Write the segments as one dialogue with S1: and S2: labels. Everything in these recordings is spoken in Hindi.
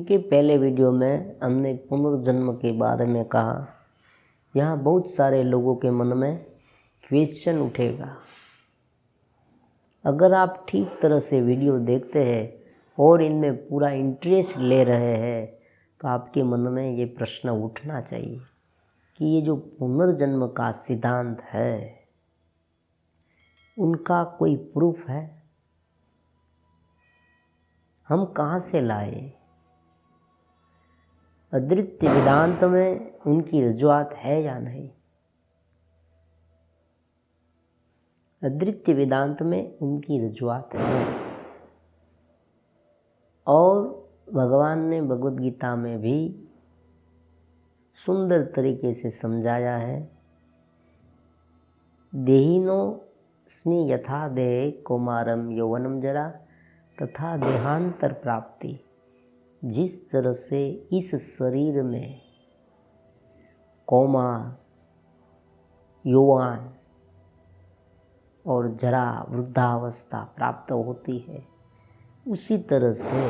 S1: इनके पहले वीडियो में हमने पुनर्जन्म के बारे में कहा। यहाँ बहुत सारे लोगों के मन में क्वेश्चन उठेगा। अगर आप ठीक तरह से वीडियो देखते हैं और इनमें पूरा इंटरेस्ट ले रहे हैं तो आपके मन में ये प्रश्न उठना चाहिए कि ये जो पुनर्जन्म का सिद्धांत है उनका कोई प्रूफ है? हम कहाँ से लाए? अद्वैत वेदांत में उनकी रजूआत है या नहीं? अद्वैत वेदांत में उनकी रजूआत है और भगवान ने भगवद गीता में भी सुंदर तरीके से समझाया है। देहिनो स्मि यथा देहे कौमारम यौवनम जरा तथा देहांतर प्राप्ति। जिस तरह से इस शरीर में कौमार, यौवन और जरा वृद्धावस्था प्राप्त होती है, उसी तरह से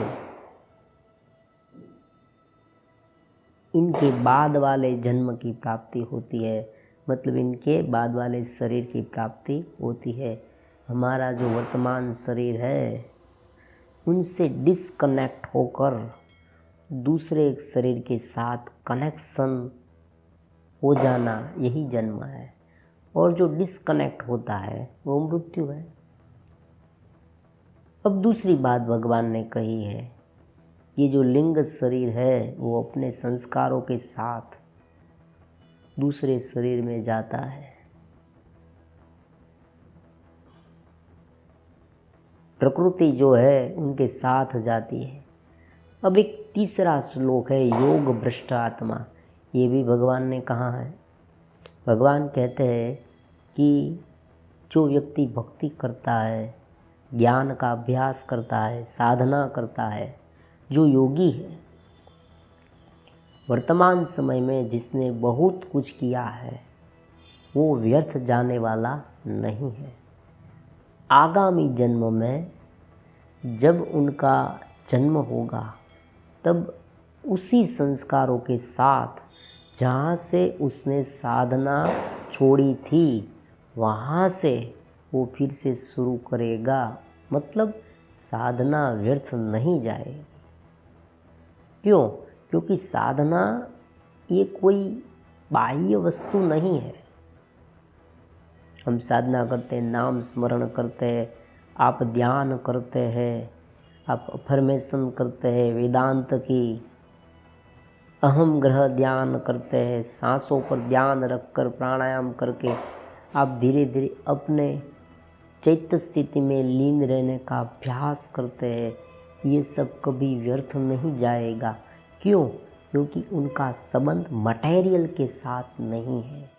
S1: इनके बाद वाले जन्म की प्राप्ति होती है। मतलब इनके बाद वाले शरीर की प्राप्ति होती है। हमारा जो वर्तमान शरीर है उनसे डिस्कनेक्ट होकर दूसरे एक शरीर के साथ कनेक्शन हो जाना, यही जन्म है। और जो डिस्कनेक्ट होता है वो मृत्यु है। अब दूसरी बात भगवान ने कही है, ये जो लिंग शरीर है वो अपने संस्कारों के साथ दूसरे शरीर में जाता है। प्रकृति जो है उनके साथ जाती है। अब एक तीसरा श्लोक है, योग भ्रष्ट आत्मा। ये भी भगवान ने कहा है। भगवान कहते हैं कि जो व्यक्ति भक्ति करता है, ज्ञान का अभ्यास करता है, साधना करता है, जो योगी है, वर्तमान समय में जिसने बहुत कुछ किया है वो व्यर्थ जाने वाला नहीं है। आगामी जन्म में जब उनका जन्म होगा तब उसी संस्कारों के साथ जहाँ से उसने साधना छोड़ी थी वहाँ से वो फिर से शुरू करेगा। मतलब साधना व्यर्थ नहीं जाएगी। क्यों? क्योंकि साधना ये कोई बाह्य वस्तु नहीं है। हम साधना करते हैं, नाम स्मरण करते हैं, आप ध्यान करते हैं, आप अफर्मेशन करते हैं, वेदांत की अहम ग्रह ध्यान करते हैं, सांसों पर ध्यान रखकर प्राणायाम करके आप धीरे धीरे अपने चैत्य स्थिति में लीन रहने का अभ्यास करते हैं। ये सब कभी व्यर्थ नहीं जाएगा। क्यों? क्योंकि उनका संबंध मटेरियल के साथ नहीं है।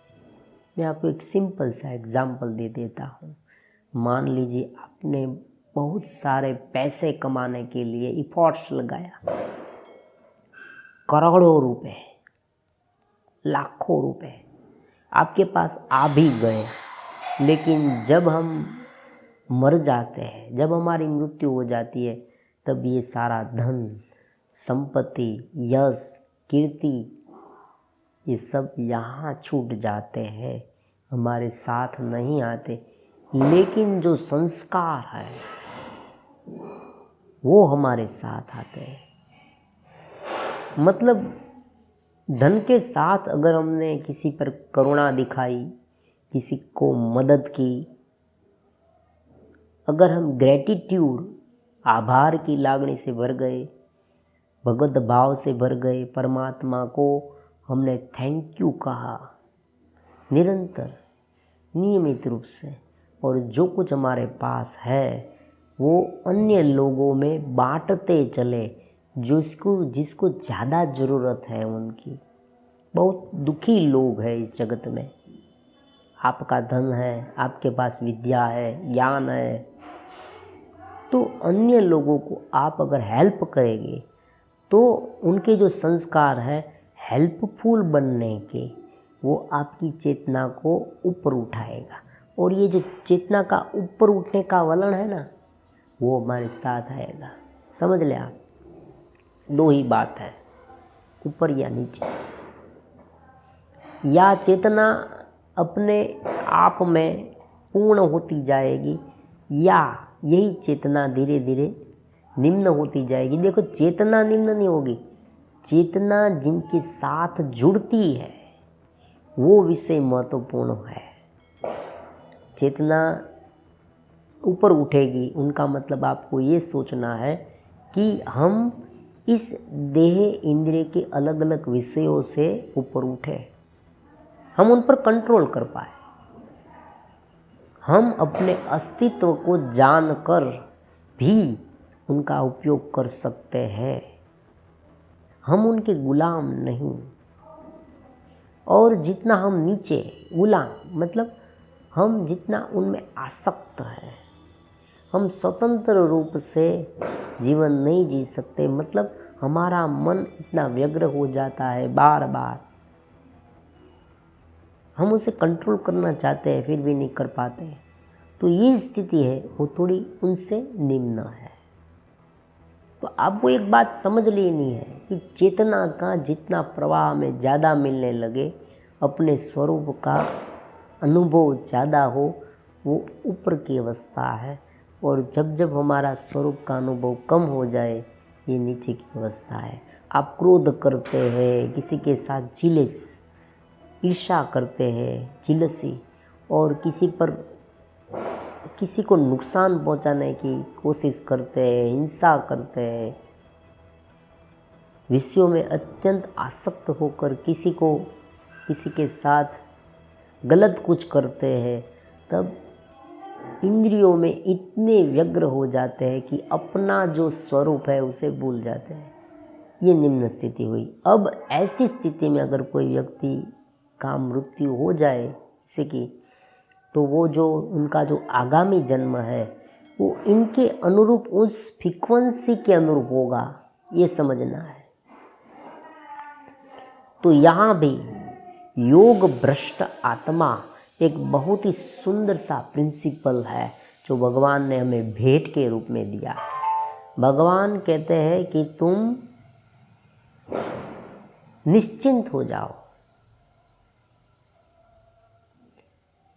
S1: मैं आपको एक सिंपल सा एग्जाम्पल दे देता हूँ। मान लीजिए आपने बहुत सारे पैसे कमाने के लिए इफोर्ट्स लगाया, करोड़ों रुपए, लाखों रुपए आपके पास आ भी गए, लेकिन जब हम मर जाते हैं, जब हमारी मृत्यु हो जाती है, तब ये सारा धन, संपत्ति, यश, कीर्ति, ये सब यहाँ छूट जाते हैं, हमारे साथ नहीं आते। लेकिन जो संस्कार है वो हमारे साथ आते हैं। मतलब धन के साथ अगर हमने किसी पर करुणा दिखाई, किसी को मदद की, अगर हम ग्रेटिट्यूड, आभार की लागणी से भर गए, भगवत भाव से भर गए, परमात्मा को हमने थैंक यू कहा निरंतर, नियमित रूप से, और जो कुछ हमारे पास है वो अन्य लोगों में बांटते चले, जिसको ज़्यादा ज़रूरत है उनकी। बहुत दुखी लोग हैं इस जगत में। आपका धन है, आपके पास विद्या है, ज्ञान है, तो अन्य लोगों को आप अगर हेल्प करेंगे तो उनके जो संस्कार है हेल्पफुल बनने के, वो आपकी चेतना को ऊपर उठाएगा। और ये जो चेतना का ऊपर उठने का वलन है ना, वो हमारे साथ आएगा। समझ लें आप। दो ही बात है, ऊपर या नीचे। या चेतना अपने आप में पूर्ण होती जाएगी, या यही चेतना धीरे धीरे निम्न होती जाएगी। देखो, चेतना निम्न नहीं होगी, चेतना जिनके साथ जुड़ती है वो विषय महत्वपूर्ण है। चेतना ऊपर उठेगी, उनका मतलब आपको ये सोचना है कि हम इस देह इंद्रिय के अलग अलग विषयों से ऊपर उठे, हम उन पर कंट्रोल कर पाए, हम अपने अस्तित्व को जानकर भी उनका उपयोग कर सकते हैं, हम उनके गुलाम नहीं। और जितना हम नीचे गुलाम मतलब हम जितना उनमें आसक्त हैं, हम स्वतंत्र रूप से जीवन नहीं जी सकते। मतलब हमारा मन इतना व्यग्र हो जाता है, बार बार हम उसे कंट्रोल करना चाहते हैं फिर भी नहीं कर पाते। तो ये स्थिति है वो थोड़ी उनसे निम्न है। तो आपको एक बात समझ लेनी है कि चेतना का जितना प्रवाह में ज़्यादा मिलने लगे, अपने स्वरूप का अनुभव ज़्यादा हो, वो ऊपर की अवस्था है। और जब जब हमारा स्वरूप का अनुभव कम हो जाए, ये नीचे की अवस्था है। आप क्रोध करते हैं, किसी के साथ जिलेस ईर्ष्या करते हैं, जिलसी, और किसी को नुकसान पहुंचाने की कोशिश करते हैं, हिंसा करते हैं, विषयों में अत्यंत आसक्त होकर किसी के साथ गलत कुछ करते हैं, तब इंद्रियों में इतने व्यग्र हो जाते हैं कि अपना जो स्वरूप है उसे भूल जाते हैं। ये निम्न स्थिति हुई। अब ऐसी स्थिति में अगर कोई व्यक्ति का मृत्यु हो जाए किसी की, तो वो जो उनका जो आगामी जन्म है वो इनके अनुरूप, उस फ्रीक्वेंसी के अनुरूप होगा, ये समझना है। तो यहाँ भी योग भ्रष्ट आत्मा एक बहुत ही सुंदर सा प्रिंसिपल है जो भगवान ने हमें भेंट के रूप में दिया। भगवान कहते हैं कि तुम निश्चिंत हो जाओ।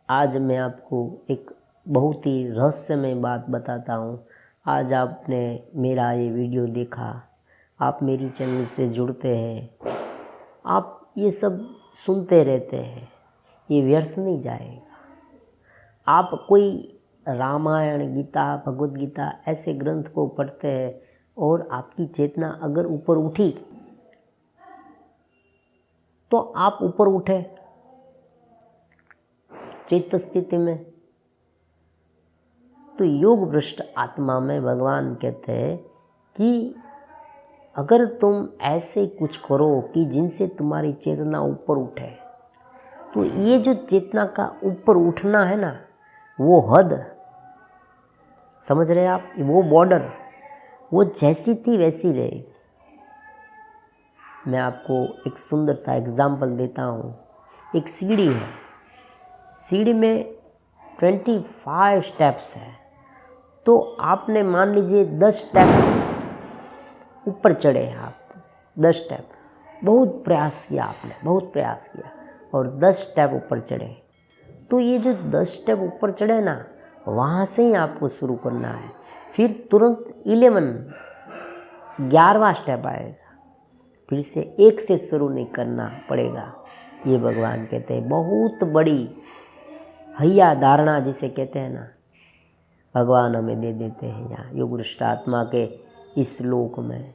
S1: आज मैं आपको एक बहुत ही रहस्यमय बात बताता हूँ। आज आपने मेरा ये वीडियो देखा, आप मेरी चैनल से जुड़ते हैं, आप ये सब सुनते रहते हैं, ये व्यर्थ नहीं जाएगा। आप कोई रामायण, गीता, भगवद गीता ऐसे ग्रंथ को पढ़ते हैं और आपकी चेतना अगर ऊपर उठी तो आप ऊपर उठे चेत स्थिति में। तो योग भ्रष्ट आत्मा में भगवान कहते हैं कि अगर तुम ऐसे कुछ करो कि जिनसे तुम्हारी चेतना ऊपर उठे, तो ये जो चेतना का ऊपर उठना है ना, वो हद, समझ रहे हैं आप, वो बॉर्डर, वो जैसी थी वैसी रहेगी। मैं आपको एक सुंदर सा एग्जाम्पल देता हूँ। एक सीढ़ी है, सीढ़ी में 25 स्टेप्स है। तो आपने मान लीजिए 10 स्टेप ऊपर चढ़े, आप 10 स्टेप, बहुत प्रयास किया आपने, बहुत प्रयास किया और 10 स्टेप ऊपर चढ़े। तो ये जो 10 स्टेप ऊपर चढ़े ना, वहाँ से ही आपको शुरू करना है। फिर तुरंत 11वां स्टेप आएगा, फिर से 1 से शुरू नहीं करना पड़ेगा। ये भगवान कहते हैं, बहुत बड़ी हैया धारणा जिसे कहते हैं ना, भगवान हमें दे देते हैं यहाँ योग भ्रष्ट आत्मा के इस श्लोक में।